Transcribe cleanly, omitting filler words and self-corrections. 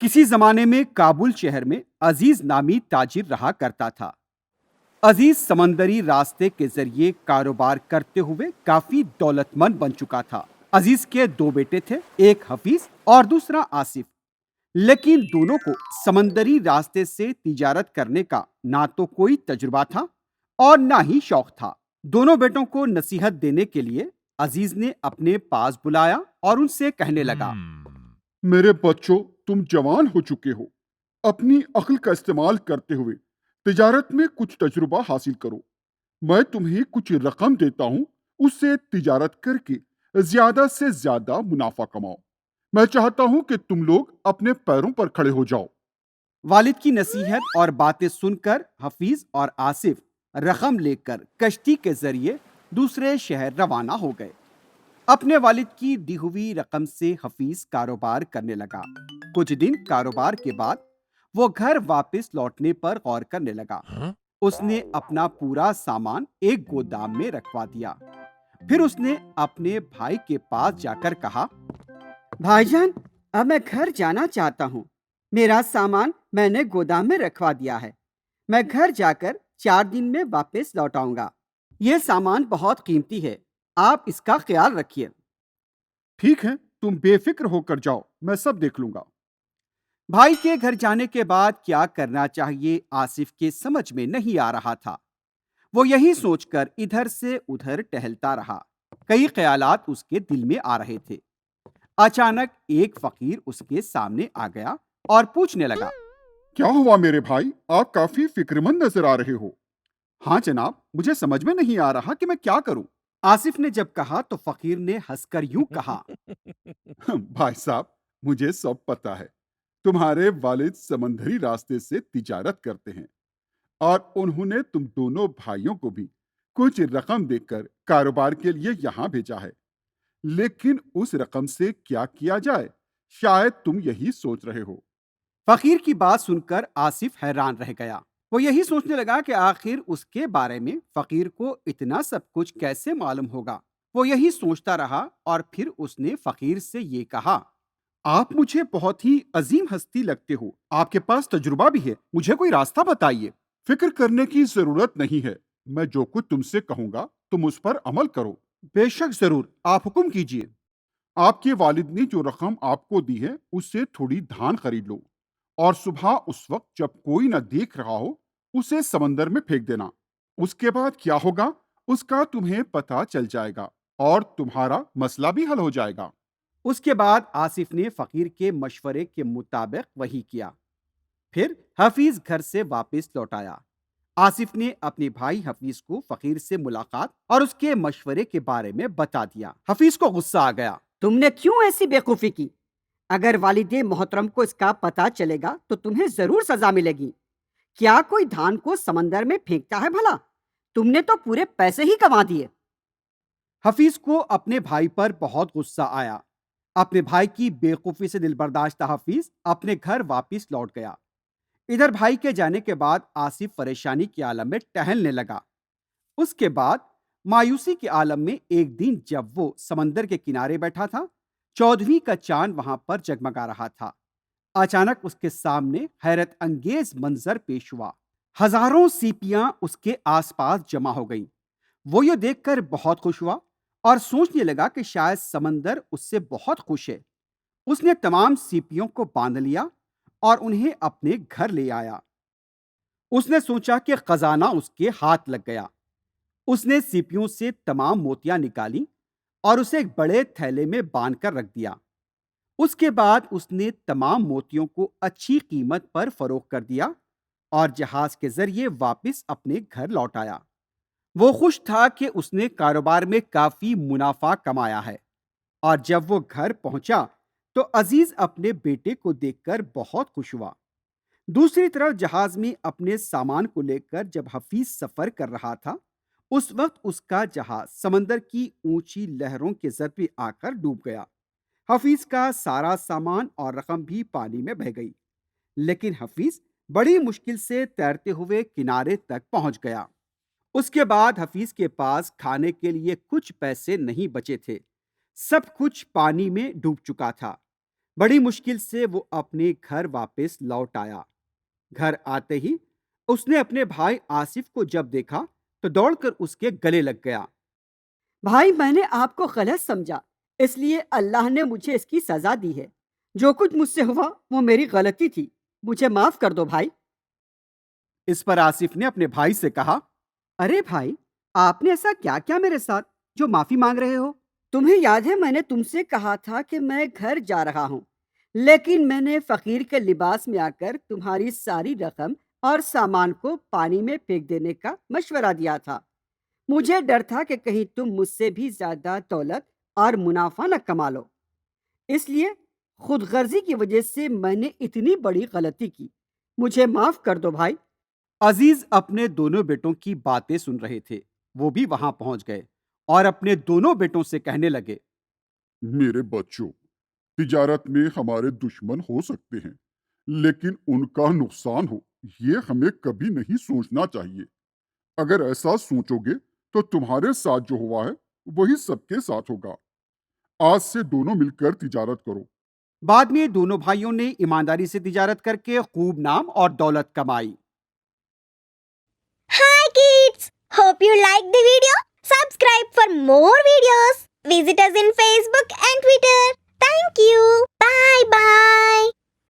کسی زمانے میں کابل شہر میں عزیز نامی تاجر رہا کرتا تھا۔ عزیز سمندری راستے کے ذریعے کاروبار کرتے ہوئے کافی دولت مند بن چکا تھا۔ عزیز کے دو بیٹے تھے، ایک حفیظ اور دوسرا آصف، لیکن دونوں کو سمندری راستے سے تجارت کرنے کا نہ تو کوئی تجربہ تھا اور نہ ہی شوق تھا۔ دونوں بیٹوں کو نصیحت دینے کے لیے عزیز نے اپنے پاس بلایا اور ان سے کہنے لگا، میرے بچوں، تم جوان ہو چکے ہو۔ اپنی عقل کا استعمال کرتے ہوئے تجارت میں کچھ تجربہ حاصل کرو۔ میں تمہیں کچھ رقم دیتا ہوں، اس سے تجارت کر کے زیادہ سے زیادہ منافع کماؤ۔ میں چاہتا ہوں کہ تم لوگ اپنے پیروں پر کھڑے ہو جاؤ۔ والد کی نصیحت اور باتیں سن کر حفیظ اور آصف رقم لے کر کشتی کے ذریعے دوسرے شہر روانہ ہو گئے۔ اپنے والد کی دی ہوئی رقم سے حفیظ کاروبار کرنے لگا۔ کچھ دن کاروبار کے بعد وہ گھر واپس لوٹنے پر غور کرنے لگا۔ اس نے اپنا پورا سامان ایک گودام میں رکھوا دیا۔ پھر اس نے اپنے بھائی کے پاس جا کر کہا، بھائی جان، اب میں گھر جانا چاہتا ہوں۔ میرا سامان میں نے گودام میں رکھوا دیا ہے۔ میں گھر جا کر 4 دن میں واپس لوٹ آؤں گا۔ یہ سامان بہت قیمتی ہے، آپ اس کا خیال رکھیے۔ ٹھیک ہے، تم بے فکر ہو کر جاؤ، میں سب دیکھ لوں گا۔ بھائی کے گھر جانے کے بعد کیا کرنا چاہیے آصف کے سمجھ میں نہیں آ رہا تھا۔ وہ یہی سوچ کر ادھر سے ادھر ٹہلتا رہا۔ کئی خیالات اس کے دل میں آ رہے تھے۔ اچانک ایک فقیر اس کے سامنے آ گیا اور پوچھنے لگا، کیا ہوا میرے بھائی؟ آپ کافی فکر مند نظر آ رہے ہو۔ ہاں جناب، مجھے سمجھ میں نہیں آ رہا کہ میں کیا کروں۔ آصف نے جب کہا تو فقیر نے ہنس کر یوں کہا، بھائی صاحب، مجھے سب پتا ہے۔ تمہارے والد سمندری راستے سے تجارت کرتے ہیں اور انہوں نے تم دونوں بھائیوں کو بھی کچھ رقم دے کر کاروبار کے لیے یہاں بھیجا ہے۔ لیکن اس رقم سے کیا کیا جائے، شاید تم یہی سوچ رہے ہو۔ فقیر کی بات سن کر آصف حیران رہ گیا۔ وہ یہی سوچنے لگا کہ آخر اس کے بارے میں فقیر کو اتنا سب کچھ کیسے معلوم ہوگا۔ وہ یہی سوچتا رہا اور پھر اس نے فقیر سے یہ کہا، آپ مجھے بہت ہی عظیم ہستی لگتے ہو، آپ کے پاس تجربہ بھی ہے، مجھے کوئی راستہ بتائیے۔ فکر کرنے کی ضرورت نہیں ہے، میں جو کچھ تم سے کہوں گا تم اس پر عمل کرو۔ بے شک ضرور، آپ حکم کیجیے۔ آپ کے والد نے جو رقم آپ کو دی ہے اس سے تھوڑی دھان خرید لو اور صبح اس وقت جب کوئی نہ دیکھ رہا ہو اسے سمندر میں پھینک دینا۔ اس کے بعد کیا ہوگا اس کا تمہیں پتہ چل جائے گا اور تمہارا مسئلہ بھی حل ہو جائے گا۔ اس کے بعد آصف نے فقیر کے مشورے کے مطابق وہی کیا۔ پھر حفیظ گھر سے واپس لوٹ آیا۔ آصف نے اپنے بھائی حفیظ کو فقیر سے ملاقات اور اس کے مشورے کے بارے میں بتا دیا۔ حفیظ کو غصہ آ گیا۔ تم نے کیوں ایسی بیوقوفی کی؟ اگر والد محترم کو اس کا پتہ چلے گا تو تمہیں ضرور سزا ملے گی۔ کیا کوئی دھان کو سمندر میں پھینکتا ہے بھلا؟ تم نے تو پورے پیسے ہی کما دیے۔ حفیظ کو اپنے بھائی پر بہت غصہ آیا۔ اپنے بھائی کی بے وقوفی سے دل برداشتہ حفیظ اپنے گھر واپس لوٹ گیا۔ ادھر بھائی کے جانے کے بعد آصف پریشانی کے عالم میں ٹہلنے لگا۔ اس کے بعد مایوسی کے عالم میں ایک دن جب وہ سمندر کے کنارے بیٹھا تھا، 14ویں کا چاند وہاں پر جگمگا رہا تھا۔ اچانک اس کے سامنے حیرت انگیز منظر پیش ہوا۔ ہزاروں سیپیاں اس کے آس پاس جمع ہو گئیں۔ وہ یہ دیکھ کر بہت خوش ہوا اور سوچنے لگا کہ شاید سمندر اس سے بہت خوش ہے۔ اس نے تمام سیپیوں کو باندھ لیا اور انہیں اپنے گھر لے آیا۔ اس نے سوچا کہ خزانہ اس کے ہاتھ لگ گیا۔ اس نے سیپیوں سے تمام موتیاں نکالی اور اسے ایک بڑے تھیلے میں باندھ کر رکھ دیا۔ اس کے بعد اس نے تمام موتیوں کو اچھی قیمت پر فروخت کر دیا اور جہاز کے ذریعے واپس اپنے گھر لوٹ آیا۔ وہ خوش تھا کہ اس نے کاروبار میں کافی منافع کمایا ہے، اور جب وہ گھر پہنچا تو عزیز اپنے بیٹے کو دیکھ کر بہت خوش ہوا۔ دوسری طرف جہاز میں اپنے سامان کو لے کر جب حفیظ سفر کر رہا تھا، اس وقت اس کا جہاز سمندر کی اونچی لہروں کے ضربے آ کر ڈوب گیا۔ حفیظ کا سارا سامان اور رقم بھی پانی میں بہہ گئی، لیکن حفیظ بڑی مشکل سے تیرتے ہوئے کنارے تک پہنچ گیا۔ اس کے بعد حفیظ کے پاس کھانے کے لیے کچھ پیسے نہیں بچے تھے۔ سب کچھ پانی میں ڈوب چکا تھا۔ بڑی مشکل سے وہ اپنے گھر واپس لوٹ آیا۔ گھر آتے ہی اس نے اپنے بھائی آصف کو جب دیکھا تو دوڑ کر اس کے گلے لگ گیا۔ بھائی، میں نے آپ کو غلط سمجھا، اس لیے اللہ نے مجھے اس کی سزا دی ہے۔ جو کچھ مجھ سے ہوا وہ میری غلطی تھی، مجھے معاف کر دو بھائی۔ اس پر آصف نے اپنے بھائی سے کہا، ارے بھائی، آپ نے ایسا کیا کیا میرے ساتھ جو معافی مانگ رہے ہو؟ تمہیں یاد ہے میں نے تم سے کہا تھا کہ میں گھر جا رہا ہوں، لیکن میں نے فقیر کے لباس میں آ کر تمہاری ساری رقم اور سامان کو پانی میں پھینک دینے کا مشورہ دیا تھا۔ مجھے ڈر تھا کہ کہیں تم مجھ سے بھی زیادہ دولت اور منافع نہ کما لو، اس لیے خود غرضی کی وجہ سے میں نے اتنی بڑی غلطی کی، مجھے معاف کر دو بھائی۔ عزیز اپنے دونوں بیٹوں کی باتیں سن رہے تھے۔ وہ بھی وہاں پہنچ گئے اور اپنے دونوں بیٹوں سے کہنے لگے، میرے بچوں، تجارت میں ہمارے دشمن ہو سکتے ہیں، لیکن ان کا نقصان ہو یہ ہمیں کبھی نہیں سوچنا چاہیے۔ اگر ایسا سوچو گے تو تمہارے ساتھ جو ہوا ہے وہی سب کے ساتھ ہوگا۔ آج سے دونوں مل کر تجارت کرو۔ بعد میں دونوں بھائیوں نے ایمانداری سے تجارت کر کے خوب نام اور دولت کمائی۔ Hi kids! Hope you liked the video. Subscribe for more videos. Visit us in Facebook and Twitter. Thank you. Bye bye.